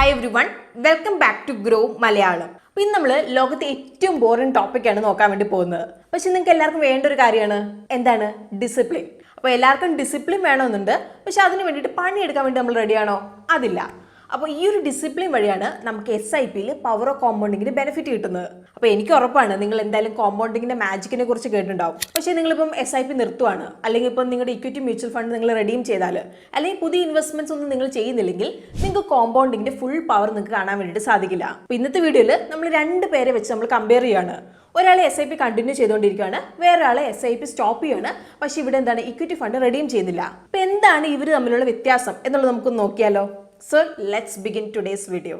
Hi everyone, welcome back to Grow Malayalam. അപ്പോൾ ഇന്ന് നമ്മൾ ലോകത്തെ ഏറ്റവും ബോറിംഗ് ടോപ്പിക്കാണ് നോക്കാൻ വേണ്ടി പോകുന്നത്. പക്ഷെ നിങ്ങൾക്ക് എല്ലാവർക്കും വേണ്ട ഒരു കാര്യമാണ് എന്താണ്? ഡിസിപ്ലിൻ. അപ്പോൾ എല്ലാവർക്കും ഡിസിപ്ലിൻ വേണമെന്നുണ്ട്, പക്ഷെ അതിന് വേണ്ടിയിട്ട് പണിയെടുക്കാൻ വേണ്ടി നമ്മൾ റെഡിയാണോ? അതില്ല. അപ്പോൾ ഈ ഒരു ഡിസിപ്ലിൻ വഴിയാണ് നമുക്ക് SIPയിൽ പവർ ഓഫ് കോമ്പൗണ്ടിങ്ങിന് ബെനിഫിറ്റ് കിട്ടുന്നത്. അപ്പോൾ എനിക്ക് ഉറപ്പാണ് നിങ്ങൾ എന്തായാലും കോമ്പൗണ്ടിങ്ങിൻ്റെ മാജിക്കിനെ കുറിച്ച് കേട്ടിട്ടുണ്ടാവും. പക്ഷേ നിങ്ങളിപ്പം SIP നിർത്തുവാണ്, അല്ലെങ്കിൽ ഇപ്പം നിങ്ങളുടെ ഇക്വിറ്റി മ്യൂച്വൽ ഫണ്ട് നിങ്ങൾ റെഡീം ചെയ്താൽ, അല്ലെങ്കിൽ പുതിയ ഇൻവെസ്റ്റ്മെന്റ്സ് ഒന്നും നിങ്ങൾ ചെയ്യുന്നില്ലെങ്കിൽ നിങ്ങൾക്ക് കോമ്പൗണ്ടിങ്ങിൻ്റെ ഫുൾ പവർ നിങ്ങൾക്ക് കാണാൻ വേണ്ടിയിട്ട് സാധിക്കില്ല. അപ്പോൾ ഇന്നത്തെ വീഡിയോയിൽ നമ്മൾ രണ്ട് പേരെ വെച്ച് നമ്മൾ കമ്പയർ ചെയ്യുകയാണ്. ഒരാളെ SIP കണ്ടിന്യൂ ചെയ്തുകൊണ്ടിരിക്കുകയാണ്, വേറെ ആളെ SIP സ്റ്റോപ്പ് ചെയ്യുകയാണ്. പക്ഷേ ഇവിടെ എന്താണ്? ഇക്വിറ്റി ഫണ്ട് റെഡീം ചെയ്യുന്നില്ല. അപ്പോൾ എന്താണ് ഇവർ തമ്മിലുള്ള വ്യത്യാസം എന്നുള്ളത് നമുക്ക് നോക്കിയാലോ? So let's begin today's video.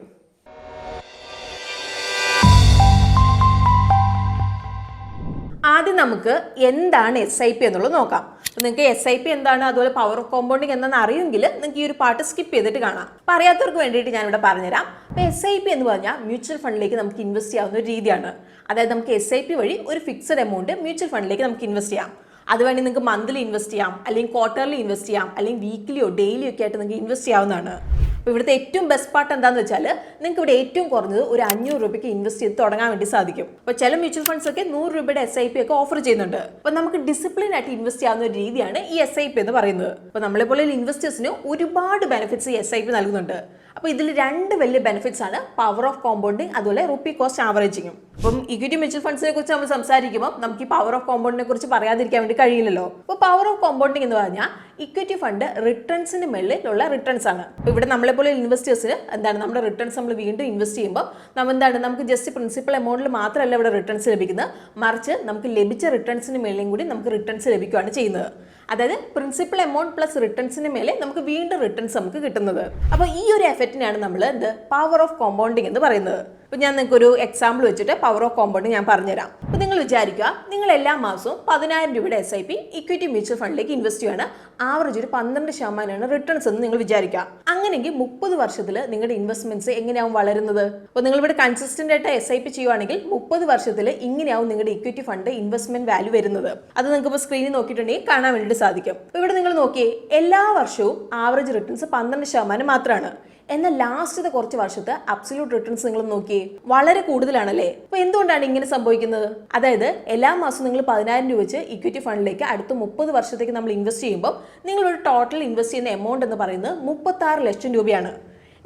ആദ്യം നമുക്ക് എന്താണ് SIP എന്നുള്ളത് നോക്കാം. അപ്പോൾ നിങ്ങൾക്ക് SIP എന്താണ്, അതുപോലെ പവർ ഓഫ് കോമ്പൗണ്ടിങ് എന്താണെന്ന് അറിയുമെങ്കിൽ നിങ്ങൾക്ക് ഈ ഒരു പാർട്ട് സ്കിപ്പ് ചെയ്തിട്ട് കാണാം. അപ്പോൾ അറിയാത്തവർക്ക് വേണ്ടിയിട്ട് ഞാനിവിടെ പറഞ്ഞുതരാം. അപ്പോൾ SIP എന്ന് പറഞ്ഞാൽ മ്യൂച്വൽ ഫണ്ടിലേക്ക് നമുക്ക് ഇൻവെസ്റ്റ് ചെയ്യാവുന്ന ഒരു രീതിയാണ്. അതായത് നമുക്ക് SIP വഴി ഒരു ഫിക്സഡ് എമൗണ്ട് മ്യൂച്വൽ ഫണ്ടിലേക്ക് നമുക്ക് ഇൻവെസ്റ്റ് ചെയ്യാം. അതുവേണ്ടി നിങ്ങൾക്ക് മന്ത്ലി ഇൻവെസ്റ്റ് ചെയ്യാം, അല്ലെങ്കിൽ ക്വാർട്ടർലി ഇൻവെസ്റ്റ് ചെയ്യാം, അല്ലെങ്കിൽ വീക്ക്ലിയോ ഡെയിലിയോ ഒക്കെ ആയിട്ട് നിങ്ങൾക്ക് ഇൻവെസ്റ്റ് ചെയ്യാവുന്നതാണ്. അപ്പോൾ ഇവിടുത്തെ ഏറ്റവും ബെസ്റ്റ് പാർട്ട് എന്താണെന്ന് വെച്ചാൽ നിങ്ങൾക്ക് ഇവിടെ ഏറ്റവും കുറഞ്ഞത് ഒരു 500 രൂപയ്ക്ക് ഇൻവെസ്റ്റ് ചെയ്ത് തുടങ്ങാൻ വേണ്ടി സാധിക്കും. അപ്പോൾ ചില മ്യൂച്വൽ ഫണ്ട്സ് ഒക്കെ 100 രൂപയുടെ SIP ഒക്കെ ഓഫർ ചെയ്യുന്നുണ്ട്. അപ്പോൾ നമുക്ക് ഡിസിപ്ലിൻ ആയിട്ട് ഇൻവെസ്റ്റ് ചെയ്യാവുന്ന ഒരു രീതിയാണ് ഈ SIP എന്ന് പറയുന്നത്. അപ്പോൾ നമ്മളെപ്പോലെ ഇൻവെസ്റ്റേഴ്സിന് ഒരുപാട് ബെനിഫിറ്റ്സ് ഈ SIP നൽകുന്നുണ്ട്. അപ്പോൾ ഇതിൽ രണ്ട് വലിയ ബെനിഫിറ്റ്സ് ആണ് പവർ ഓഫ് കോമ്പൗണ്ടിങ്, അതുപോലെ റുപ്പി കോസ്റ്റ് ആവറേജിങ്ങും. അപ്പം ഇക്വിറ്റി മ്യൂച്വൽ ഫണ്ട്സിനെ കുറിച്ച് നമ്മൾ സംസാരിക്കുമ്പോൾ നമുക്ക് ഈ പവർ ഓഫ് കോമ്പൗണ്ടിനെ കുറിച്ച് പറയാതിരിക്കാൻ വേണ്ടി കഴിയില്ലല്ലോ. അപ്പോൾ പവർ ഓഫ് കോമ്പൗണ്ടിങ് എന്ന് പറഞ്ഞാൽ ഇക്വിറ്റി ഫണ്ട് റിട്ടേൺസിന് മേളിലുള്ള റിട്ടേൺസ് ആണ്. ഇവിടെ നമ്മളെപ്പോലെ ഇൻവെസ്റ്റേഴ്സിന് എന്താണ്, നമ്മുടെ റിട്ടേൺസ് നമ്മൾ വീണ്ടും ഇൻവെസ്റ്റ് ചെയ്യുമ്പോൾ നമുക്ക് ജസ്റ്റ് പ്രിൻസിപ്പൽ എമൗണ്ടിൽ മാത്രമല്ല ഇവിടെ റിട്ടേൺസ് ലഭിക്കുന്നത്, മറിച്ച് നമുക്ക് ലഭിച്ച റിട്ടേൺസിന് മേലെയും കൂടി നമുക്ക് റിട്ടേൺസ് ലഭിക്കുകയാണ് ചെയ്യുന്നത്. അതായത് പ്രിൻസിപ്പൽ എമൗണ്ട് പ്ലസ് റിട്ടേൺസിന് മേലെ നമുക്ക് വീണ്ടും റിട്ടേൺസ് നമുക്ക് കിട്ടുന്നത്. അപ്പോൾ ഈ ഒരു എഫക്റ്റിനാണ് നമ്മൾ പവർ ഓഫ് കോമ്പൗണ്ടിങ് എന്ന് പറയുന്നത്. അപ്പോൾ ഞാൻ നിങ്ങൾക്ക് ഒരു എക്സാമ്പിൾ വെച്ചിട്ട് പവർ ഓഫ് കോമ്പൗണ്ടിങ് ഞാൻ പറഞ്ഞുതരാം. അപ്പോൾ നിങ്ങൾ വിചാരിക്കുക, നിങ്ങൾ എല്ലാ മാസവും 10,000 രൂപയുടെ SIP ഇക്വിറ്റി മ്യൂച്വൽ ഫണ്ടിലേക്ക് ഇൻവെസ്റ്റ് ചെയ്യുകയാണ്. ആവറേജ് ഒരു 12% റിട്ടേൺസ് എന്ന് നിങ്ങൾ വിചാരിക്കുക. അങ്ങനെയെങ്കിൽ 30 വർഷത്തിൽ നിങ്ങളുടെ ഇൻവെസ്റ്റ്മെന്റ്സ് എങ്ങനെയാവും വളരുന്നത്? അപ്പോൾ നിങ്ങളിവിടെ കൺസിസ്റ്റന്റ് ആയിട്ട് SIP ചെയ്യുവാണെങ്കിൽ 30 വർഷത്തിൽ ഇങ്ങനെയാവും നിങ്ങളുടെ ഇക്വിറ്റി ഫണ്ട് ഇൻവെസ്റ്റ്മെന്റ് വാല്യൂ വരുന്നത്. അത് നിങ്ങൾക്ക് ഇപ്പോൾ സ്ക്രീനിൽ നോക്കിയിട്ടുണ്ടെങ്കിൽ കാണാൻ വേണ്ടിയിട്ട് സാധിക്കും. അപ്പോൾ ഇവിടെ നിങ്ങൾ നോക്കിയേ, എല്ലാ വർഷവും ആവറേജ് റിട്ടേൺസ് 12% മാത്രമാണ്. എന്നാൽ ലാസ്റ്റത്തെ കുറച്ച് വർഷത്തെ അബ്സല്യൂട്ട് റിട്ടേൺസ് നിങ്ങൾ നോക്കിയേ, വളരെ കൂടുതലാണല്ലേ. അപ്പോൾ എന്തുകൊണ്ടാണ് ഇങ്ങനെ സംഭവിക്കുന്നത്? അതായത് എല്ലാ മാസവും നിങ്ങൾ 10,000 രൂപ വെച്ച് ഇക്വിറ്റി ഫണ്ടിലേക്ക് അടുത്ത 30 വർഷത്തേക്ക് നമ്മൾ ഇൻവെസ്റ്റ് ചെയ്യുമ്പോൾ നിങ്ങളൊരു ടോട്ടൽ ഇൻവെസ്റ്റ് ചെയ്യുന്ന എമൗണ്ട് എന്ന് പറയുന്നത് 36 ലക്ഷം രൂപയാണ്.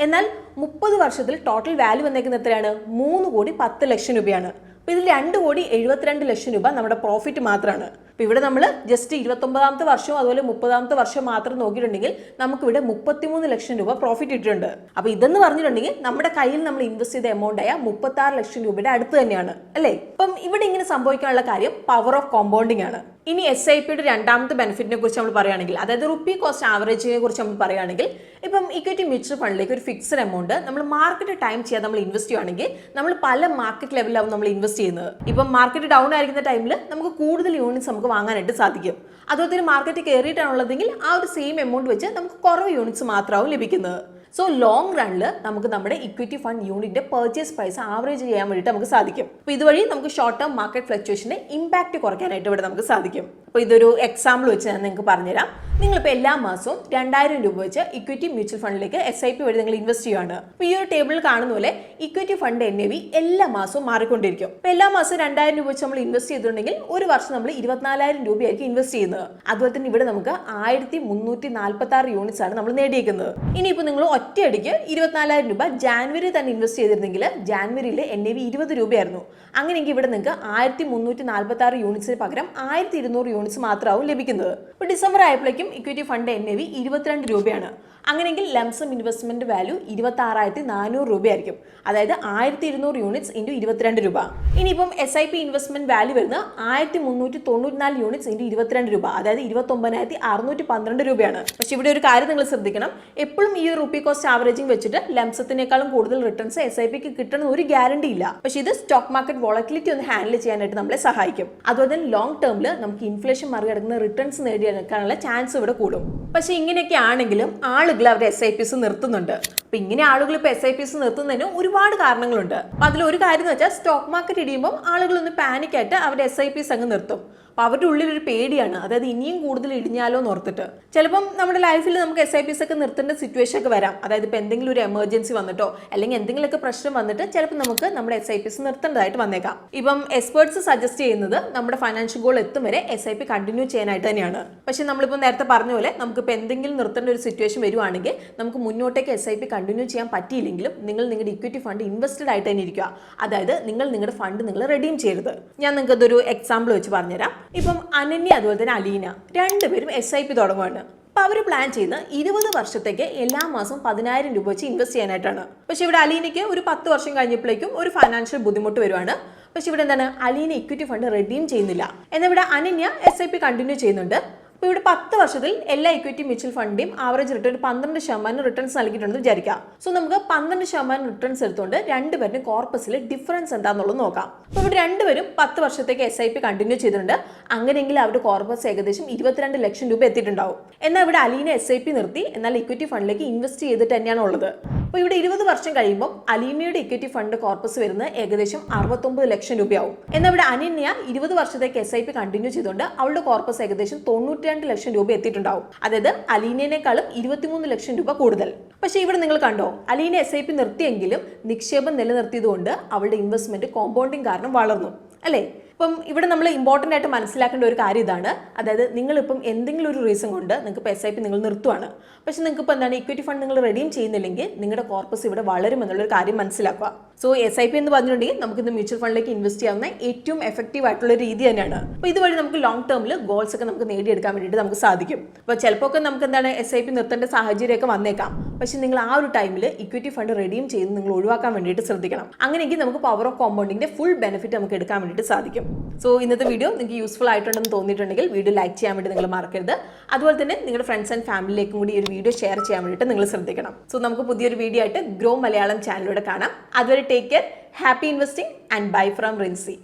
എന്നാൽ 30 വർഷത്തിൽ ടോട്ടൽ വാല്യൂ വന്നേക്കുന്നത് എത്രയാണ്? 3,10,00,000 രൂപയാണ്. അപ്പോൾ ഇതിൽ 2,72 ലക്ഷം രൂപ നമ്മുടെ പ്രോഫിറ്റ് മാത്രമാണ്. അപ്പോൾ ഇവിടെ നമ്മൾ ജസ്റ്റ് 29ാമത്തെ വർഷവും അതുപോലെ 30ാമത്തെ വർഷം മാത്രം നോക്കിയിട്ടുണ്ടെങ്കിൽ നമുക്കിവിടെ 33 ലക്ഷം രൂപ പ്രോഫിറ്റ് ഇട്ടിട്ടുണ്ട്. അപ്പോൾ ഇതെന്ന് പറഞ്ഞിട്ടുണ്ടെങ്കിൽ നമ്മുടെ കയ്യിൽ നമ്മൾ ഇൻവെസ്റ്റ് ചെയ്ത എമൗണ്ട് ആയ 36 ലക്ഷം രൂപയുടെ അടുത്ത് തന്നെയാണ് അല്ലേ. അപ്പം ഇവിടെ ഇങ്ങനെ സംഭവിക്കാനുള്ള കാര്യം പവർ ഓഫ് കോമ്പൗണ്ടിങ് ആണ്. ഇനി SIPയുടെ രണ്ടാമത്തെ ബെനിഫിറ്റിനെ കുറിച്ച് നമ്മൾ പറയുകയാണെങ്കിൽ, അതായത് റുപ്പി കോസ്റ്റ് ആവറേജിനെ കുറിച്ച് നമ്മൾ പറയുകയാണെങ്കിൽ, ഇപ്പം ഇക്വിറ്റി മ്യൂച്വൽ ഫണ്ടിലേക്ക് ഒരു ഫിക്സഡ് എമൗണ്ട് നമ്മൾ മാർക്കറ്റ് ടൈം ചെയ്യാൻ നമ്മൾ ഇൻവെസ്റ്റ് ചെയ്യുകയാണെങ്കിൽ നമ്മൾ പല മാർക്കറ്റ് ലെവലിലാവും നമ്മൾ ഇൻവെസ്റ്റ് ചെയ്യുന്നത്. ഇപ്പം മാർക്കറ്റ് ഡൗൺ ആയിരിക്കുന്ന ടൈമിൽ നമുക്ക് കൂടുതൽ യൂണിറ്റ്സ് നമുക്ക് വാങ്ങാനായിട്ട് സാധിക്കും. അതുപോലെ തന്നെ മാർക്കറ്റ് കയറിയിട്ടാണുള്ളതെങ്കിൽ ആ ഒരു സെയിം എമൗണ്ട് വെച്ച് നമുക്ക് കുറവ് യൂണിറ്റ്സ് മാത്രമാവും ലഭിക്കുന്നത്. സോ ലോങ് റണ്ണിൽ നമുക്ക് നമ്മുടെ ഇക്വിറ്റി ഫണ്ട് യൂണിറ്റിന്റെ പർച്ചേസ് പ്രൈസ് ആവറേജ് ചെയ്യാൻ വേണ്ടിയിട്ട് നമുക്ക് സാധിക്കും. അപ്പോൾ ഇതുവഴി നമുക്ക് ഷോർട്ട് ടേം മാർക്കറ്റ് ഫ്ലക്ച്വേഷന്റെ ഇമ്പാക്ട് കുറയ്ക്കാനായിട്ട് ഇവിടെ നമുക്ക് സാധിക്കും. അപ്പോൾ ഇതൊരു എക്സാമ്പിൾ വെച്ച് ഞാൻ നിങ്ങൾക്ക് പറഞ്ഞുതരാം. നിങ്ങളിപ്പോൾ എല്ലാ മാസവും 2,000 രൂപ വെച്ച് ഇക്വിറ്റി മ്യൂച്വൽ ഫണ്ടിലേക്ക് SIP വഴി നിങ്ങൾ ഇൻവെസ്റ്റ് ചെയ്യുകയാണ്. അപ്പോൾ ഈ ഒരു ടേബിളിൽ കാണുന്ന പോലെ ഇക്വിറ്റി ഫണ്ട് NAV എല്ലാ മാസവും മാറിക്കൊണ്ടിരിക്കും. അപ്പോൾ എല്ലാ മാസവും 2,000 രൂപ വെച്ച് നമ്മൾ ഇൻവെസ്റ്റ് ചെയ്തിട്ടുണ്ടെങ്കിൽ ഒരു വർഷം നമ്മൾ 24,000 രൂപയായിരിക്കും ഇൻവെസ്റ്റ് ചെയ്യുന്നത്. അതുപോലെ തന്നെ ഇവിടെ നമുക്ക് 1,346 യൂണിറ്റ്സ് ആണ് നമ്മൾ നേടിയേക്കുന്നത്. ഇനിയിപ്പോൾ നിങ്ങൾ ഒറ്റയടിക്ക് 24,000 രൂപ ജാനുവരി തന്നെ ഇൻവെസ്റ്റ് ചെയ്തിരുന്നെങ്കിൽ ജാനുവരിയിൽ NAV 20 രൂപയായിരുന്നു. അങ്ങനെയെങ്കിൽ ഇവിടെ നിങ്ങൾക്ക് 1,346 യൂണിറ്റ്സിന് പകരം 1,200 യൂണിറ്റ്സ് മാത്രമാവും ലഭിക്കുന്നത്. ഇപ്പോൾ ഡിസംബർ ആയപ്പോഴേക്കും ഇക്വിറ്റി ഫണ്ട് NAV 22 രൂപയാണ്. അങ്ങനെയെങ്കിൽ ലംസം ഇൻവെസ്റ്റ്മെന്റ് വാല്യൂ 26,400 രൂപയായിരിക്കും. അതായത് 1,200 യൂണിറ്റ്സ് ഇൻറ്റു 22 രൂപ. ഇനിയിപ്പം SIP ഇൻവെസ്റ്റ്മെന്റ് വാല്യൂ വരുന്നത് 1,394 യൂണിറ്റ്സ് ഇൻറ്റു 22 രൂപ, അതായത് 29,612 രൂപയാണ്. പക്ഷെ ഇവിടെ ഒരു കാര്യം നിങ്ങൾ ശ്രദ്ധിക്കണം, എപ്പോഴും ഈ ഒരു റുപ്പി കോസ്റ്റ് ആവറേജിങ് വെച്ചിട്ട് ലംസത്തിനേക്കാളും കൂടുതൽ റിട്ടേൺസ് SIPക്ക് കിട്ടണം ഒരു ഗ്യാരണ്ടി ഇല്ല. പക്ഷേ ഇത് സ്റ്റോക്ക് മാർക്കറ്റ് വോളറ്റിലിറ്റി ഒന്ന് ഹാൻഡിൽ ചെയ്യാനായിട്ട് നമ്മളെ സഹായിക്കും. അതുപോലെ തന്നെ ലോങ് ടേമിൽ നമുക്ക് ഇൻഫ്ലേഷൻ മറികടക്കുന്ന റിട്ടേൺസ് നേടിയെടുക്കാനുള്ള ചാൻസ് ഇവിടെ കൂടും. പക്ഷേ ഇങ്ങനെയൊക്കെ ആണെങ്കിലും ആളുകൾ അവരുടെ SIPs നിർത്തുന്നുണ്ട്. അപ്പോൾ ഇങ്ങനെ ആളുകൾ ഇപ്പോൾ SIPs നിർത്തുന്നതിന് ഒരുപാട് കാരണങ്ങളുണ്ട്. അപ്പോൾ അതിലൊരു കാര്യം എന്ന് വെച്ചാൽ സ്റ്റോക്ക് മാർക്കറ്റ് ഇടിയുമ്പോൾ ആളുകൾ ഒന്ന് പാനിക്കായിട്ട് അവരുടെ SIPs അങ്ങ് നിർത്തും. അപ്പോൾ അവരുടെ ഉള്ളിൽ ഒരു പേടിയാണ്, അതായത് ഇനിയും കൂടുതൽ ഇടിഞ്ഞാലോ എന്ന് ഓർത്തിട്ട്. ചിലപ്പം നമ്മുടെ ലൈഫിൽ നമുക്ക് SIPs ഒക്കെ നിർത്തേണ്ട സിറ്റുവേഷൻ ഒക്കെ വരാം. അതായത് ഇപ്പോൾ എന്തെങ്കിലും ഒരു എമർജൻസി വന്നിട്ടോ അല്ലെങ്കിൽ എന്തെങ്കിലുമൊക്കെ പ്രശ്നം വന്നിട്ട് ചിലപ്പോൾ നമുക്ക് നമ്മുടെ SIPs നിർത്തേണ്ടതായിട്ട് വന്നേക്കാം. ഇപ്പം എക്സ്പേർട്സ് സജസ്റ്റ് ചെയ്യുന്നത് നമ്മുടെ ഫൈനാൻഷ്യൽ ഗോൾ എത്തും വരെ SIP കണ്ടിന്യൂ ചെയ്യാനായിട്ട് തന്നെയാണ്. പക്ഷെ നമ്മളിപ്പോൾ നേരത്തെ പറഞ്ഞ പോലെ നമുക്കിപ്പോൾ എന്തെങ്കിലും നിർത്തേണ്ട ഒരു സിറ്റുവേഷൻ വരുവാണെങ്കിൽ നമുക്ക് മുന്നോട്ടേക്ക് SIP കണ്ടിന്യൂ ചെയ്യാൻ പറ്റിയില്ലെങ്കിലും നിങ്ങൾ നിങ്ങളുടെ ഇക്വിറ്റി ഫണ്ട് ഇൻവെസ്റ്റഡ് ആയിട്ട് തന്നെ ഇരിക്കുക. അതായത് നിങ്ങളുടെ ഫണ്ട് നിങ്ങൾ റെഡീം ചെയ്യരുത്. ഞാൻ നിങ്ങൾക്ക് അതൊരു എക്സാമ്പിൾ വെച്ച് പറഞ്ഞുതരാം. ഇപ്പം അനന്യ അതുപോലെ തന്നെ അലീന രണ്ടുപേരും SIP തുടങ്ങുവാണ്. അപ്പോൾ അവർ പ്ലാൻ ചെയ്ത് 20 വർഷത്തേക്ക് എല്ലാ മാസവും 10,000 രൂപ വെച്ച് ഇൻവെസ്റ്റ് ചെയ്യാനായിട്ടാണ്. പക്ഷെ ഇവിടെ അലീനയ്ക്ക് ഒരു 10 വർഷം കഴിഞ്ഞപ്പോഴേക്കും ഒരു ഫൈനാൻഷ്യൽ ബുദ്ധിമുട്ട് വരുവാണ്. പക്ഷെ ഇവിടെ എന്താണ്, അലീന ഇക്വിറ്റി ഫണ്ട് റെഡീം ചെയ്യുന്നില്ല. എന്നാൽ ഇവിടെ അനന്യ SIP കണ്ടിന്യൂ ചെയ്യുന്നുണ്ട്. അപ്പോൾ ഇവിടെ 10 വർഷത്തിൽ എല്ലാ ഇക്വിറ്റി മ്യൂച്വൽ ഫണ്ടിന്റെയും ആവറേജ് റിട്ടേൺ 12% റിട്ടേൺസ് നൽകിയിട്ടുണ്ടെന്ന് വിചാരിക്കാം. സോ നമുക്ക് 12% റിട്ടേൺസ് എടുത്തുകൊണ്ട് രണ്ടുപേരും കോർപ്പസിൽ ഡിഫറൻസ് എന്താണെന്നുള്ളത് നോക്കാം. അപ്പോൾ ഇവിടെ രണ്ടുപേരും 10 വർഷത്തേക്ക് SIP കണ്ടിന്യൂ ചെയ്തിട്ടുണ്ട്. അങ്ങനെയെങ്കിൽ അവരുടെ കോർപ്പസ് ഏകദേശം 22 ലക്ഷം രൂപ എത്തിയിട്ടുണ്ടാവും. എന്നാൽ ഇവിടെ അലീന SIP നിർത്തി, എന്നാൽ ഇക്വിറ്റി ഫണ്ടിലേക്ക് ഇൻവെസ്റ്റ് ചെയ്തിട്ട് തന്നെയാണ് ഉള്ളത്. അപ്പോൾ ഇവിടെ 20 വർഷം കഴിയുമ്പോൾ അലീനയുടെ ഇക്വിറ്റി ഫണ്ട് കോർപ്പസ് വരുന്നത് ഏകദേശം 69 ലക്ഷം രൂപയാവും. എന്നാൽ ഇവിടെ അനന്യ 20 വർഷത്തേക്ക് SIP കണ്ടിന്യൂ ചെയ്തുകൊണ്ട് അവളുടെ കോർപ്പസ് ഏകദേശം 92 ലക്ഷം രൂപ എത്തിയിട്ടുണ്ടാവും. അതായത് അലീനേക്കാളും 23 ലക്ഷം രൂപ കൂടുതൽ. പക്ഷേ ഇവിടെ നിങ്ങൾ കണ്ടോ, അലീന SIP നിർത്തിയെങ്കിലും നിക്ഷേപം നിലനിർത്തിയതുകൊണ്ട് അവളുടെ ഇൻവെസ്റ്റ്മെന്റ് കോമ്പൗണ്ടിങ് കാരണം വളർന്നു, അല്ലേ? ഇപ്പം ഇവിടെ നമ്മൾ ഇമ്പോർട്ടൻ്റ് ആയിട്ട് മനസ്സിലാക്കേണ്ട ഒരു കാര്യം ഇതാണ്. അതായത് നിങ്ങളിപ്പം എന്തെങ്കിലും ഒരു റീസൺ കൊണ്ട് നിങ്ങൾക്ക് ഇപ്പോൾ SIP നിങ്ങൾ നിർത്തുവാണ്. പക്ഷെ നിങ്ങൾക്ക് ഇപ്പോൾ എന്താണ്, ഇക്വിറ്റി ഫണ്ട് നിങ്ങൾ റെഡീം ചെയ്യുന്നില്ലെങ്കിൽ നിങ്ങളുടെ കോർപ്പസ് ഇവിടെ വളരും എന്നുള്ളൊരു കാര്യം മനസ്സിലാക്കുക. സോ SIP എന്ന് പറഞ്ഞിട്ടുണ്ടെങ്കിൽ നമുക്ക് ഇന്ന് മ്യൂച്വൽ ഫണ്ടിലേക്ക് ഇൻവെസ്റ്റ് ചെയ്യാവുന്ന ഏറ്റവും എഫക്റ്റീവ് ആയിട്ടുള്ള രീതി തന്നെയാണ്. അപ്പോൾ ഇതുവഴി നമുക്ക് ലോങ് ടേമിൽ ഗോൾസ് ഒക്കെ നമുക്ക് നേടിയെടുക്കാൻ വേണ്ടിയിട്ട് നമുക്ക് സാധിക്കും. അപ്പോൾ ചിലപ്പോൾ ഒക്കെ നമുക്ക് എന്താണ് SIP നിർത്തേണ്ട സാഹചര്യമൊക്കെ വന്നേക്കാം. പക്ഷെ നിങ്ങൾ ആ ഒരു ടൈമിൽ ഇക്വിറ്റി ഫണ്ട് റെഡീം ചെയ്ത് നിങ്ങൾ ഒഴിവാക്കാൻ വേണ്ടിയിട്ട് ശ്രദ്ധിക്കണം. അങ്ങനെയെങ്കിൽ നമുക്ക് പവർ ഓഫ് കോമ്പൗണ്ടിങ്ങിന്റെ ഫുൾ ബെനിഫിറ്റ് നമുക്ക് എടുക്കാൻ വേണ്ടിയിട്ട് സാധിക്കും. സോ ഇന്നത്തെ വീഡിയോ നിങ്ങൾക്ക് യൂസ്ഫുൾ ആയിട്ടുണ്ടെന്ന് തോന്നിയിട്ടുണ്ടെങ്കിൽ വീഡിയോ ലൈക്ക് ചെയ്യാൻ വേണ്ടി നിങ്ങൾ മറക്കരുത്. അതുപോലെ തന്നെ നിങ്ങളുടെ ഫ്രണ്ട്സ് ആൻഡ് ഫാമിലിയിലേക്കും കൂടി ഈ ഒരു വീഡിയോ ഷെയർ ചെയ്യാൻ വേണ്ടിയിട്ട് നിങ്ങൾ ശ്രദ്ധിക്കണം. സോ നമുക്ക് പുതിയൊരു വീഡിയോ ആയിട്ട് ഗ്രോ മലയാളം ചാനലിലൂടെ കാണാം. അതുവരെ take care, happy investing and bye from Rincy.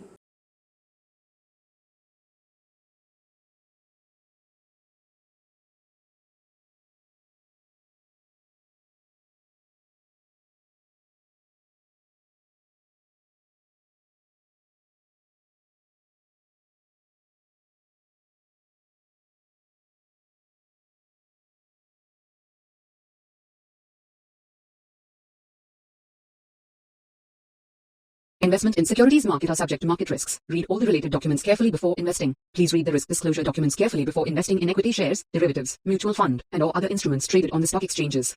Investment in securities market are subject to market risks. Read all the related documents carefully before investing. Please read the risk disclosure documents carefully before investing in equity shares, derivatives, mutual fund, and or other instruments traded on the stock exchanges.